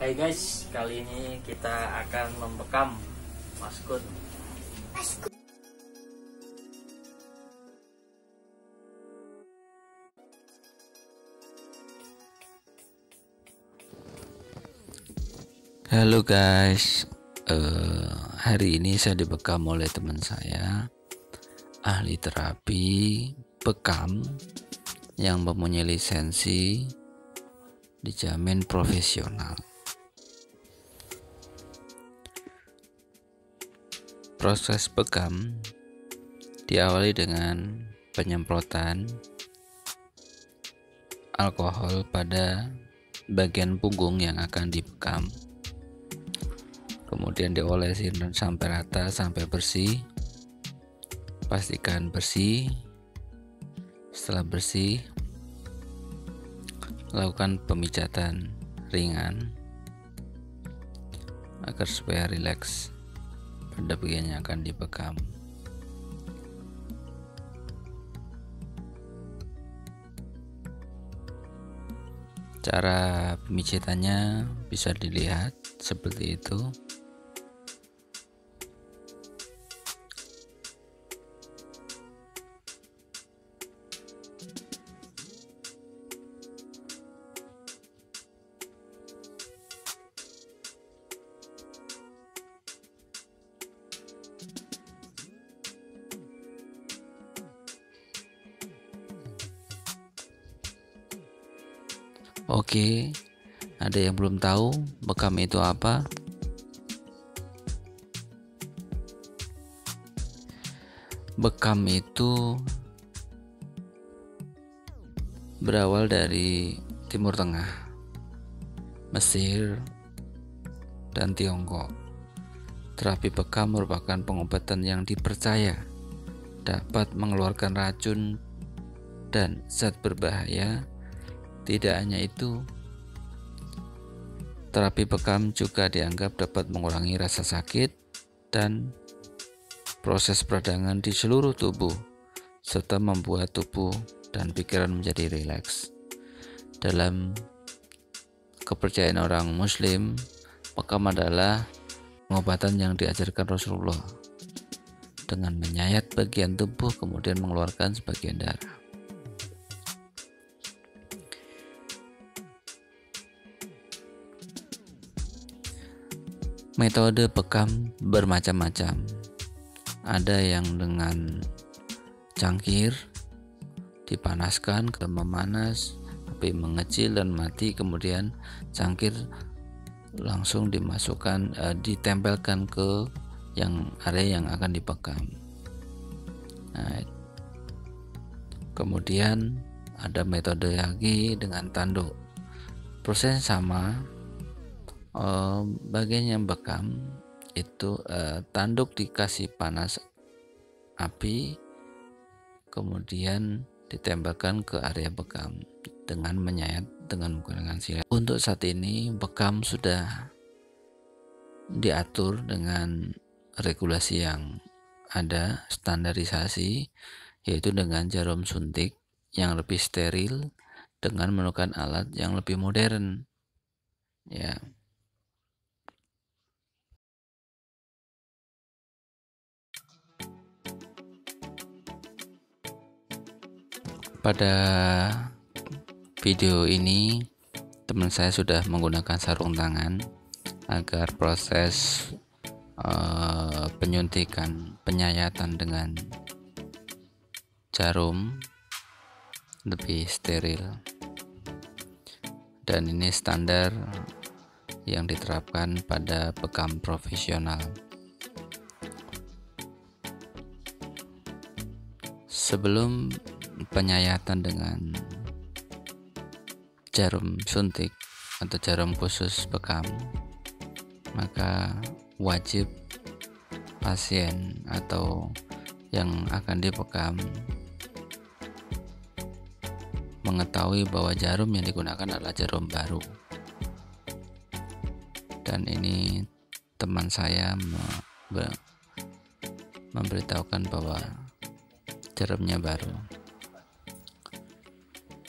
Hai guys, kali ini kita akan membekam maskot. Halo guys, hari ini saya dibekam oleh teman saya, ahli terapi bekam yang mempunyai lisensi, dijamin profesional. Proses bekam diawali dengan penyemprotan alkohol pada bagian punggung yang akan dibekam. Kemudian diolesin sampai rata, sampai bersih. Pastikan bersih. Setelah bersih, lakukan pemijatan ringan agar supaya rileks pada bagian yang akan dibekam. Cara pemijatannya bisa dilihat seperti itu. Oke, ada yang belum tahu bekam itu apa? Bekam itu berawal dari Timur Tengah, Mesir, dan Tiongkok. Terapi bekam merupakan pengobatan yang dipercaya dapat mengeluarkan racun dan zat berbahaya. Tidak hanya itu, terapi bekam juga dianggap dapat mengurangi rasa sakit dan proses peradangan di seluruh tubuh, serta membuat tubuh dan pikiran menjadi rileks. Dalam kepercayaan orang Muslim, bekam adalah pengobatan yang diajarkan Rasulullah dengan menyayat bagian tubuh kemudian mengeluarkan sebagian darah. Metode bekam bermacam-macam. Ada yang dengan cangkir, dipanaskan ke memanas, api mengecil dan mati, kemudian cangkir langsung dimasukkan, ditempelkan ke area yang akan dibekam. Nah, kemudian ada metode lagi dengan tanduk. Prosesnya sama. Bagian yang bekam itu tanduk dikasih panas api, kemudian ditembakkan ke area bekam dengan menyayat dengan menggunakan silet. Untuk saat ini bekam sudah diatur dengan regulasi yang ada, standarisasi, yaitu dengan jarum suntik yang lebih steril dengan menggunakan alat yang lebih modern, ya. Pada video ini teman saya sudah menggunakan sarung tangan agar proses penyuntikan, penyayatan dengan jarum lebih steril, dan ini standar yang diterapkan pada bekam profesional. Sebelum penyayatan dengan jarum suntik atau jarum khusus bekam, maka wajib pasien atau yang akan dibekam mengetahui bahwa jarum yang digunakan adalah jarum baru. Dan ini teman saya memberitahukan bahwa jarumnya baru.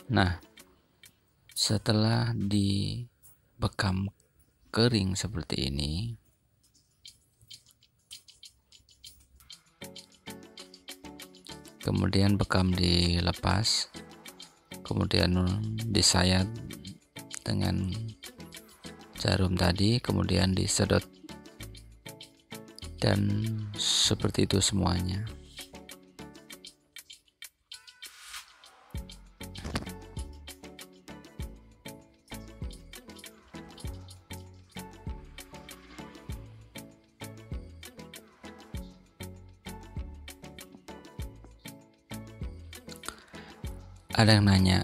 Nah, setelah dibekam kering seperti ini, kemudian bekam dilepas, kemudian disayat dengan jarum tadi, kemudian disedot, dan seperti itu semuanya. Ada yang nanya,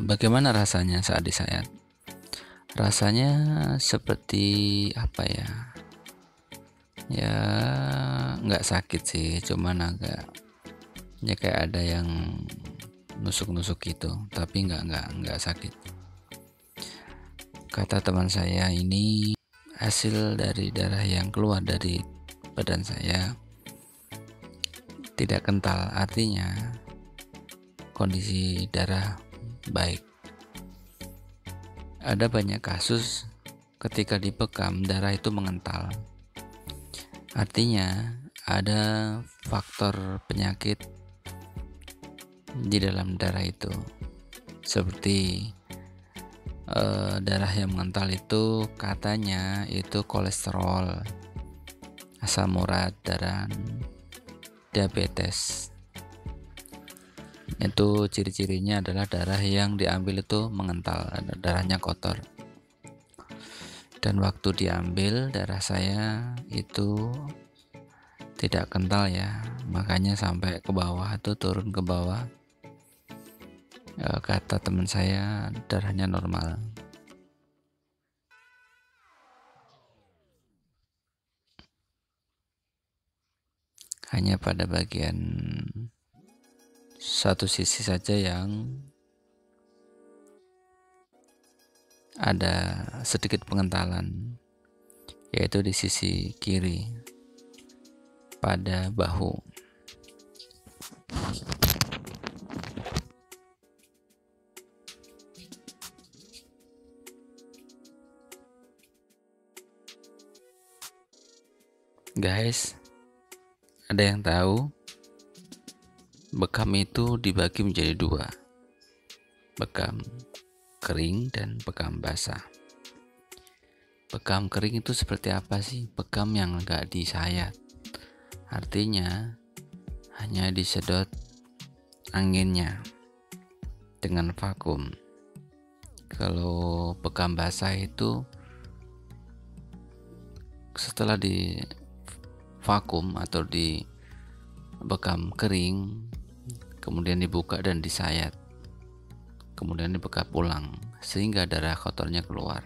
bagaimana rasanya saat disayat? Rasanya seperti apa ya? Ya nggak sakit sih, cuman agak ya kayak ada yang nusuk-nusuk gitu, tapi nggak sakit. Kata teman saya, ini hasil dari darah yang keluar dari badan saya tidak kental, artinya kondisi darah baik. Ada banyak kasus ketika dibekam darah itu mengental, artinya ada faktor penyakit di dalam darah itu, seperti darah yang mengental itu katanya itu kolesterol, asam urat, dan diabetes. Itu ciri-cirinya adalah darah yang diambil itu mengental, darahnya kotor. Dan waktu diambil darah saya itu tidak kental ya, makanya sampai ke bawah, itu turun ke bawah. Kata teman saya darahnya normal. Hanya pada bagian satu sisi saja yang ada sedikit pengentalan, yaitu di sisi kiri pada bahu. Guys, ada yang tahu bekam itu dibagi menjadi dua, bekam kering dan bekam basah. Bekam kering itu seperti apa sih? Bekam yang enggak disayat, artinya hanya disedot anginnya dengan vakum. Kalau bekam basah itu setelah di vakum atau di bekam kering, kemudian dibuka dan disayat, kemudian dibekap ulang sehingga darah kotornya keluar.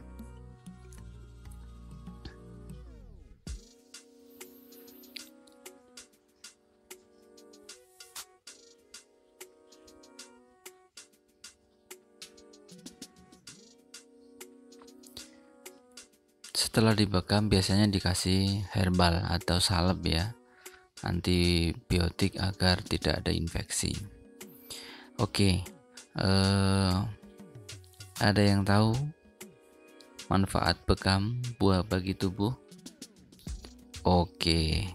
Setelah dibekam biasanya dikasih herbal atau salep ya, antibiotik agar tidak ada infeksi. Oke, ada yang tahu manfaat bekam buah bagi tubuh? Oke,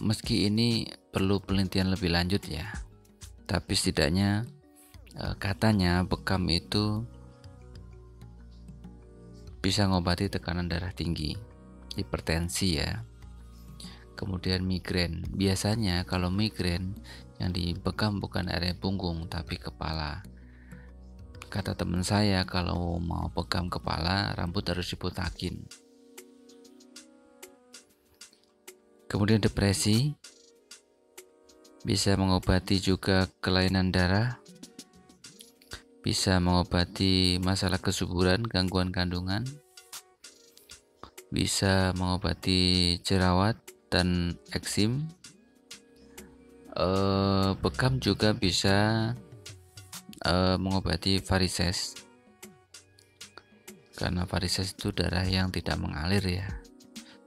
meski ini perlu penelitian lebih lanjut ya, tapi setidaknya katanya bekam itu bisa mengobati tekanan darah tinggi, hipertensi ya, kemudian migrain. Biasanya kalau migrain yang dibekam bukan area punggung tapi kepala. Kata teman saya, kalau mau bekam kepala, rambut harus dibotakin. Kemudian depresi, bisa mengobati juga kelainan darah, bisa mengobati masalah kesuburan, gangguan kandungan, bisa mengobati jerawat dan eksim. Bekam juga bisa mengobati varises, karena varises itu darah yang tidak mengalir ya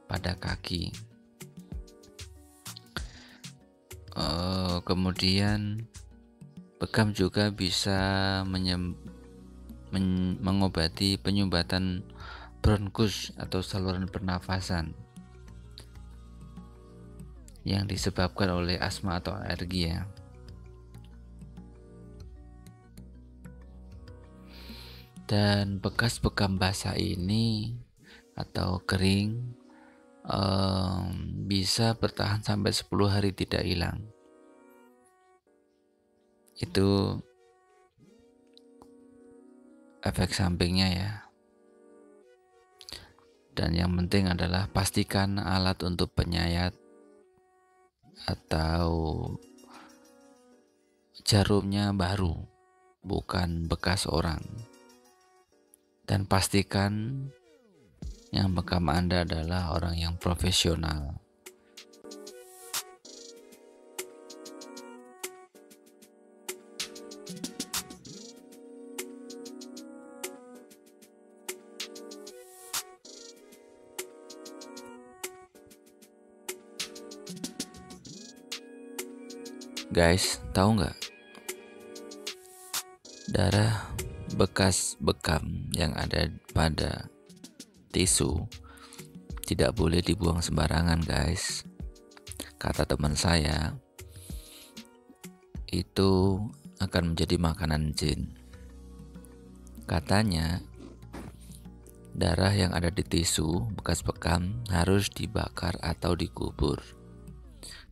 pada kaki. Kemudian bekam juga bisa mengobati penyumbatan bronkus atau saluran pernafasan yang disebabkan oleh asma atau alergi ya. Dan bekas bekam basah ini atau kering bisa bertahan sampai 10 hari tidak hilang. Itu efek sampingnya ya. Dan yang penting adalah pastikan alat untuk penyayat atau jarumnya baru, bukan bekas orang. Dan pastikan yang bekam Anda adalah orang yang profesional. Guys, tahu nggak? Darah bekas bekam yang ada pada tisu tidak boleh dibuang sembarangan, guys. Kata teman saya, itu akan menjadi makanan jin. Katanya, darah yang ada di tisu bekas bekam harus dibakar atau dikubur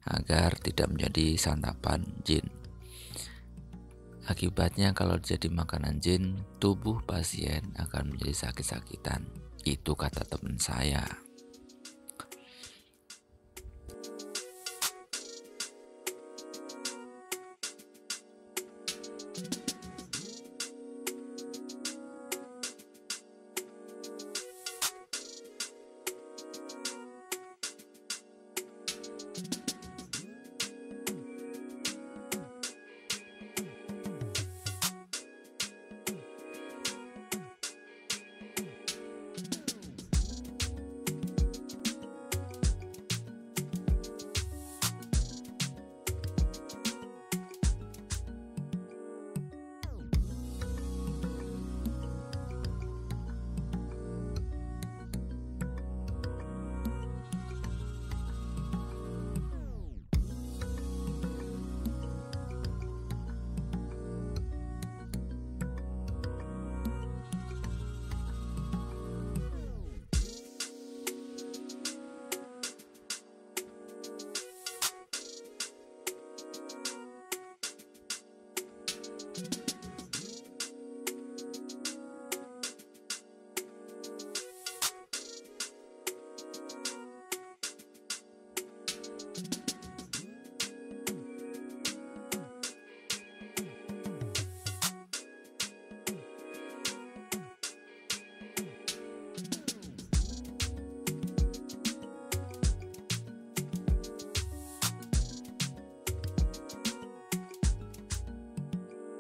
agar tidak menjadi santapan jin. Akibatnya kalau jadi makanan jin, tubuh pasien akan menjadi sakit-sakitan. Itu kata teman saya.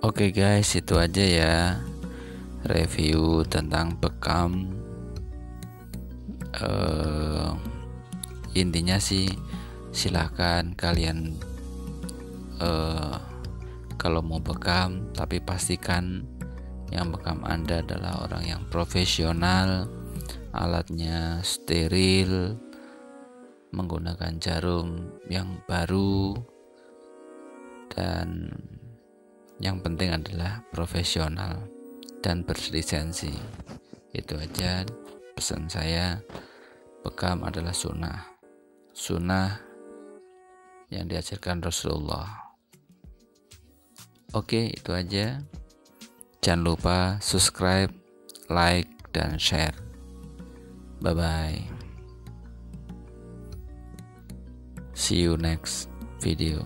Oke guys, itu aja ya review tentang bekam. Intinya sih silahkan kalian kalau mau bekam, tapi pastikan yang bekam Anda adalah orang yang profesional, alatnya steril, menggunakan jarum yang baru, dan yang penting adalah profesional dan berlisensi. Itu aja pesan saya. Bekam adalah sunnah yang diajarkan Rasulullah. Oke, itu aja. Jangan lupa subscribe, like, dan share. Bye-bye. See you next video.